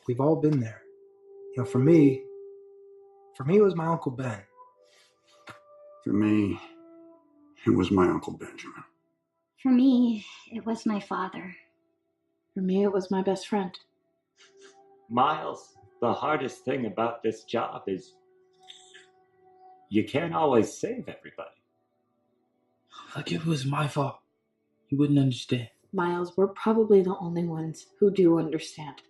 We've all been there. For me, it was my Uncle Ben. For me, it was my Uncle Benjamin. For me, it was my father. For me, it was my best friend. Miles, the hardest thing about this job is you can't always save everybody. Like if it was my fault, you wouldn't understand. Miles, we're probably the only ones who do understand.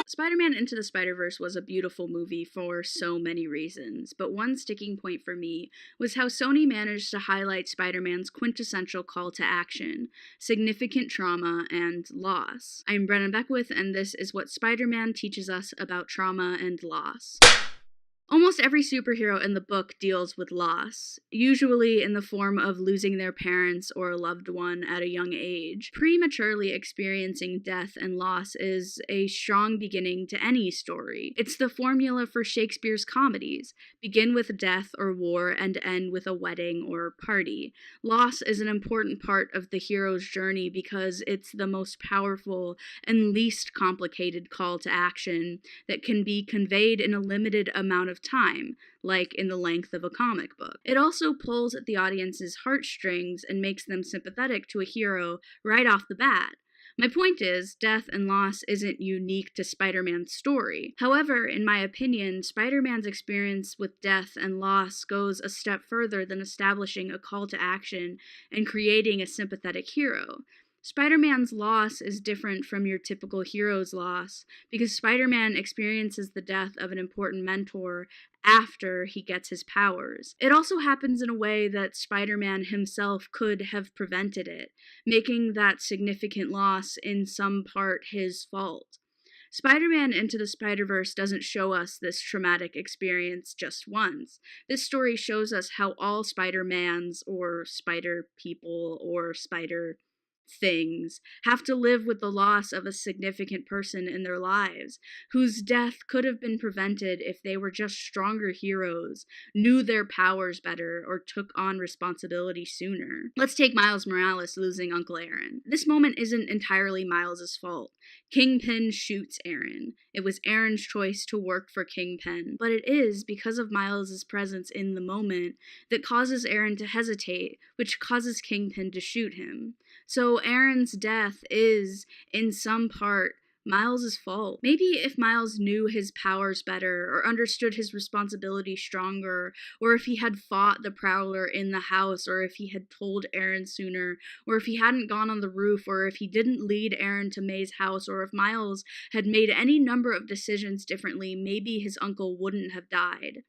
Spider-Man Into the Spider-Verse was a beautiful movie for so many reasons, but one sticking point for me was how Sony managed to highlight Spider-Man's quintessential call to action, significant trauma, and loss. I'm Brennan Beckwith, and this is what Spider-Man teaches us about trauma and loss. Almost every superhero in the book deals with loss, usually in the form of losing their parents or a loved one at a young age. Prematurely experiencing death and loss is a strong beginning to any story. It's the formula for Shakespeare's comedies: begin with death or war and end with a wedding or party. Loss is an important part of the hero's journey because it's the most powerful and least complicated call to action that can be conveyed in a limited amount of time, like in the length of a comic book. It also pulls at the audience's heartstrings and makes them sympathetic to a hero right off the bat. My point is, death and loss isn't unique to Spider-Man's story. However, in my opinion, Spider-Man's experience with death and loss goes a step further than establishing a call to action and creating a sympathetic hero. Spider-Man's loss is different from your typical hero's loss because Spider-Man experiences the death of an important mentor after he gets his powers. It also happens in a way that Spider-Man himself could have prevented it, making that significant loss in some part his fault. Spider-Man Into the Spider-Verse doesn't show us this traumatic experience just once. This story shows us how all Spider-Mans, or Spider-People, or Spider-Things have to live with the loss of a significant person in their lives, whose death could have been prevented if they were just stronger heroes, knew their powers better, or took on responsibility sooner. Let's take Miles Morales losing Uncle Aaron. This moment isn't entirely Miles' fault. Kingpin shoots Aaron. It was Aaron's choice to work for Kingpin, but it is because of Miles' presence in the moment that causes Aaron to hesitate, which causes Kingpin to shoot him. So Aaron's death is, in some part, Miles' fault. Maybe if Miles knew his powers better, or understood his responsibility stronger, or if he had fought the Prowler in the house, or if he had told Aaron sooner, or if he hadn't gone on the roof, or if he didn't lead Aaron to May's house, or if Miles had made any number of decisions differently, maybe his uncle wouldn't have died.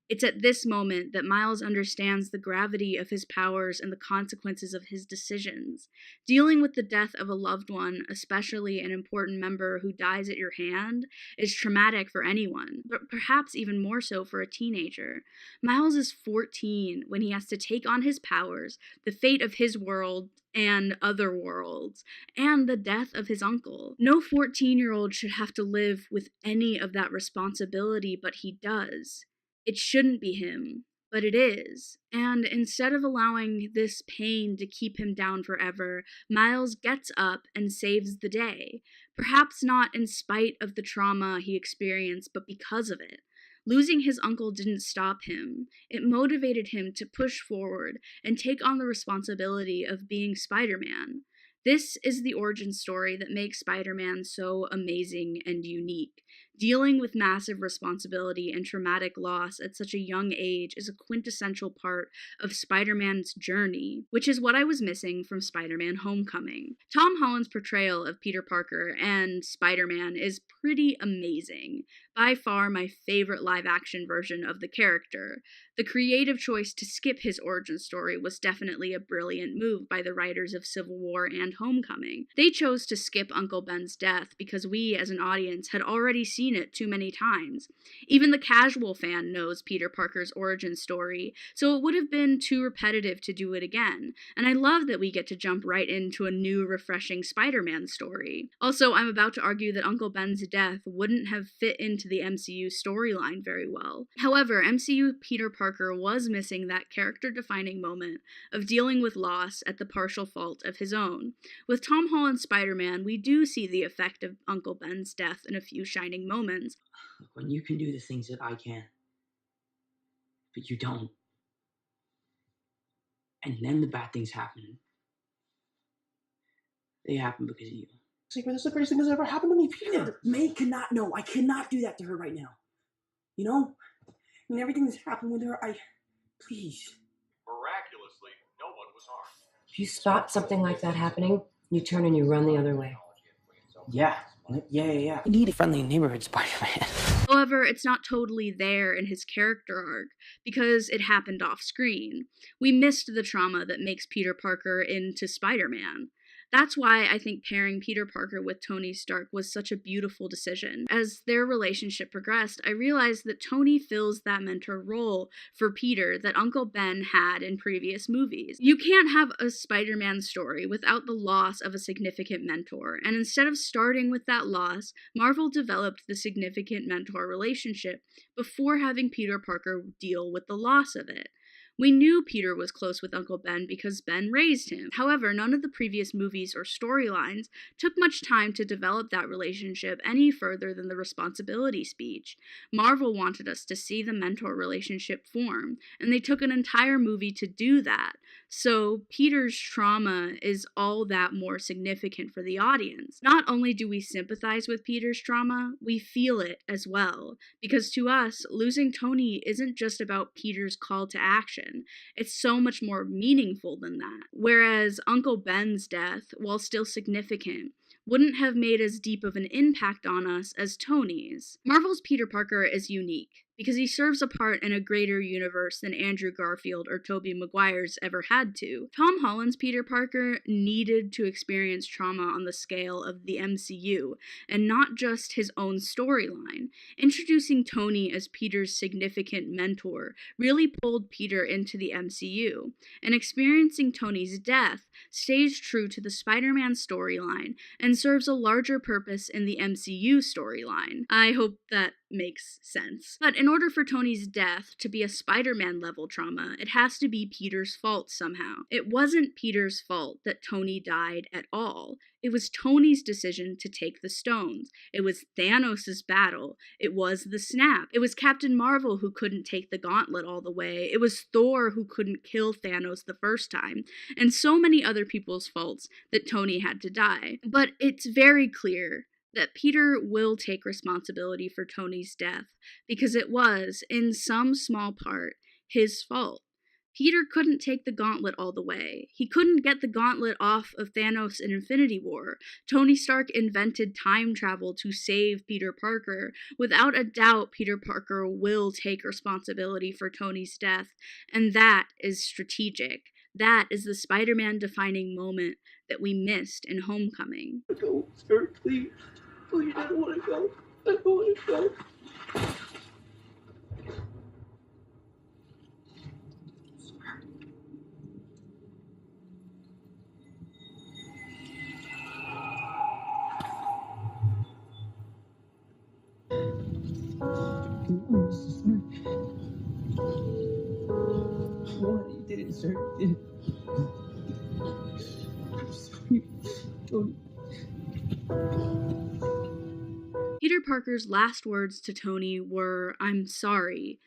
It's at this moment that Miles understands the gravity of his powers and the consequences of his decisions. Dealing with the death of a loved one, especially an important member who dies at your hand, is traumatic for anyone, but perhaps even more so for a teenager. Miles is 14 when he has to take on his powers, the fate of his world, and other worlds, and the death of his uncle. No 14-year-old should have to live with any of that responsibility, but he does. It shouldn't be him, but it is. And instead of allowing this pain to keep him down forever, Miles gets up and saves the day. Perhaps not in spite of the trauma he experienced, but because of it. Losing his uncle didn't stop him. It motivated him to push forward and take on the responsibility of being Spider-Man. This is the origin story that makes Spider-Man so amazing and unique. Dealing with massive responsibility and traumatic loss at such a young age is a quintessential part of Spider-Man's journey, which is what I was missing from Spider-Man Homecoming. Tom Holland's portrayal of Peter Parker and Spider-Man is pretty amazing. By far my favorite live-action version of the character. The creative choice to skip his origin story was definitely a brilliant move by the writers of Civil War and Homecoming. They chose to skip Uncle Ben's death because we, as an audience, had already seen it too many times. Even the casual fan knows Peter Parker's origin story, so it would have been too repetitive to do it again. And I love that we get to jump right into a new, refreshing Spider-Man story. Also, I'm about to argue that Uncle Ben's death wouldn't have fit into into the MCU storyline very well. However, MCU Peter Parker was missing that character-defining moment of dealing with loss at the partial fault of his own. With Tom Holland's Spider-Man, we do see the effect of Uncle Ben's death in a few shining moments. When you can do the things that I can, but you don't. And then the bad things happen. They happen because of you. Saber, this is the greatest thing that's ever happened to me, Peter. May cannot know. I cannot do that to her right now. You know? I mean, everything that's happened with her, please. Miraculously, no one was harmed. If you spot something like that happening, you turn and you run the other way. Yeah. You need a friendly neighborhood Spider-Man. However, it's not totally there in his character arc, because it happened off-screen. We missed the trauma that makes Peter Parker into Spider-Man. That's why I think pairing Peter Parker with Tony Stark was such a beautiful decision. As their relationship progressed, I realized that Tony fills that mentor role for Peter that Uncle Ben had in previous movies. You can't have a Spider-Man story without the loss of a significant mentor, and instead of starting with that loss, Marvel developed the significant mentor relationship before having Peter Parker deal with the loss of it. We knew Peter was close with Uncle Ben because Ben raised him. However, none of the previous movies or storylines took much time to develop that relationship any further than the responsibility speech. Marvel wanted us to see the mentor relationship form, and they took an entire movie to do that. So Peter's trauma is all that more significant for the audience. Not only do we sympathize with Peter's trauma, we feel it as well. Because to us, losing Tony isn't just about Peter's call to action. It's so much more meaningful than that. Whereas Uncle Ben's death, while still significant, wouldn't have made as deep of an impact on us as Tony's. Marvel's Peter Parker is unique because he serves a part in a greater universe than Andrew Garfield or Tobey Maguire's ever had to. Tom Holland's Peter Parker needed to experience trauma on the scale of the MCU, and not just his own storyline. Introducing Tony as Peter's significant mentor really pulled Peter into the MCU, and experiencing Tony's death stays true to the Spider-Man storyline and serves a larger purpose in the MCU storyline. I hope that makes sense. But in order for Tony's death to be a Spider-Man level trauma, it has to be Peter's fault somehow. It wasn't Peter's fault that Tony died at all. It was Tony's decision to take the stones. It was Thanos' battle. It was the snap. It was Captain Marvel who couldn't take the gauntlet all the way. It was Thor who couldn't kill Thanos the first time. And so many other people's faults that Tony had to die. But it's very clear that Peter will take responsibility for Tony's death, because it was, in some small part, his fault. Peter couldn't take the gauntlet all the way. He couldn't get the gauntlet off of Thanos in Infinity War. Tony Stark invented time travel to save Peter Parker. Without a doubt, Peter Parker will take responsibility for Tony's death, and that is strategic. That is the Spider-Man defining moment that we missed in Homecoming. Go, sir, please. Please, I don't want to go. I don't want to go. What? You did it, sir. You did it. I'm sorry. Don't. Peter Parker's last words to Tony were, "I'm sorry,"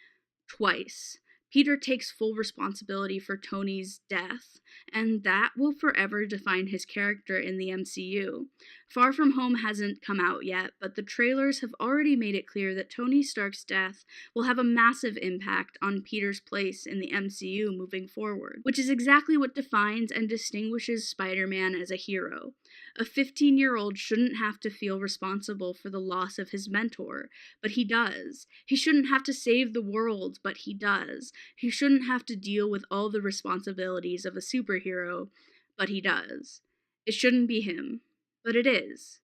twice. Peter takes full responsibility for Tony's death, and that will forever define his character in the MCU. Far From Home hasn't come out yet, but the trailers have already made it clear that Tony Stark's death will have a massive impact on Peter's place in the MCU moving forward, which is exactly what defines and distinguishes Spider-Man as a hero. A 15-year-old shouldn't have to feel responsible for the loss of his mentor, but he does. He shouldn't have to save the world, but he does. He shouldn't have to deal with all the responsibilities of a superhero, but he does. It shouldn't be him, but it is.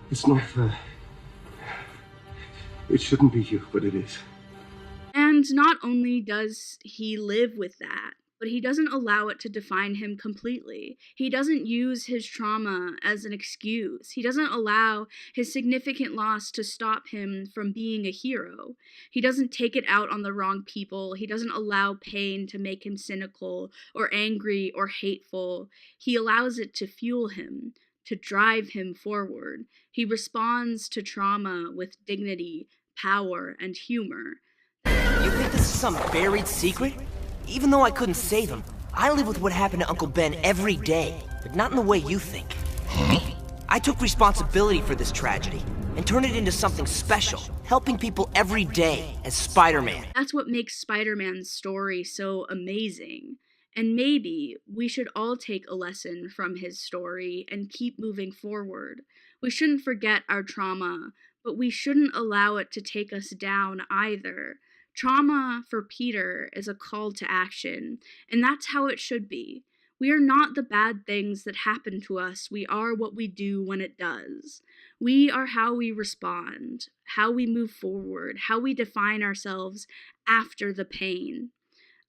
It's not fair. It shouldn't be you, but it is. And not only does he live with that, but he doesn't allow it to define him completely. He doesn't use his trauma as an excuse. He doesn't allow his significant loss to stop him from being a hero. He doesn't take it out on the wrong people. He doesn't allow pain to make him cynical or angry or hateful. He allows it to fuel him, to drive him forward. He responds to trauma with dignity, power, and humor. You think this is some buried secret? Even though I couldn't save him, I live with what happened to Uncle Ben every day, but not in the way you think. I took responsibility for this tragedy and turned it into something special, helping people every day as Spider-Man. That's what makes Spider-Man's story so amazing. And maybe we should all take a lesson from his story and keep moving forward. We shouldn't forget our trauma, but we shouldn't allow it to take us down either. Trauma for Peter is a call to action, and that's how it should be. We are not the bad things that happen to us. We are what we do when it does. We are how we respond, how we move forward, how we define ourselves after the pain.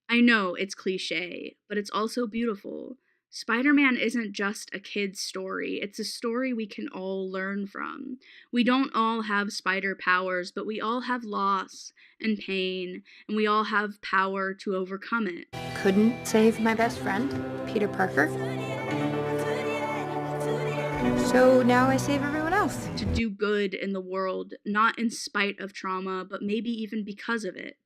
I know it's cliche, but it's also beautiful. Spider-Man isn't just a kid's story, it's a story we can all learn from. We don't all have spider powers, but we all have loss and pain, and we all have power to overcome it. Couldn't save my best friend, Peter Parker. So now I save everyone else. To do good in the world, not in spite of trauma, but maybe even because of it.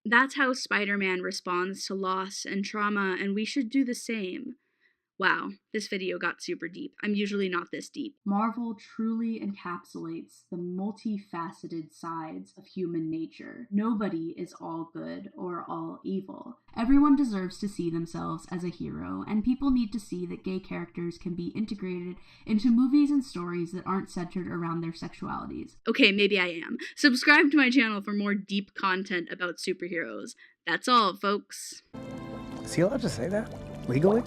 That's how Spider-Man responds to loss and trauma, and we should do the same. Wow, this video got super deep. I'm usually not this deep. Marvel truly encapsulates the multifaceted sides of human nature. Nobody is all good or all evil. Everyone deserves to see themselves as a hero, and people need to see that gay characters can be integrated into movies and stories that aren't centered around their sexualities. Okay, maybe I am. Subscribe to my channel for more deep content about superheroes. That's all, folks. Is he allowed to say that? Legally?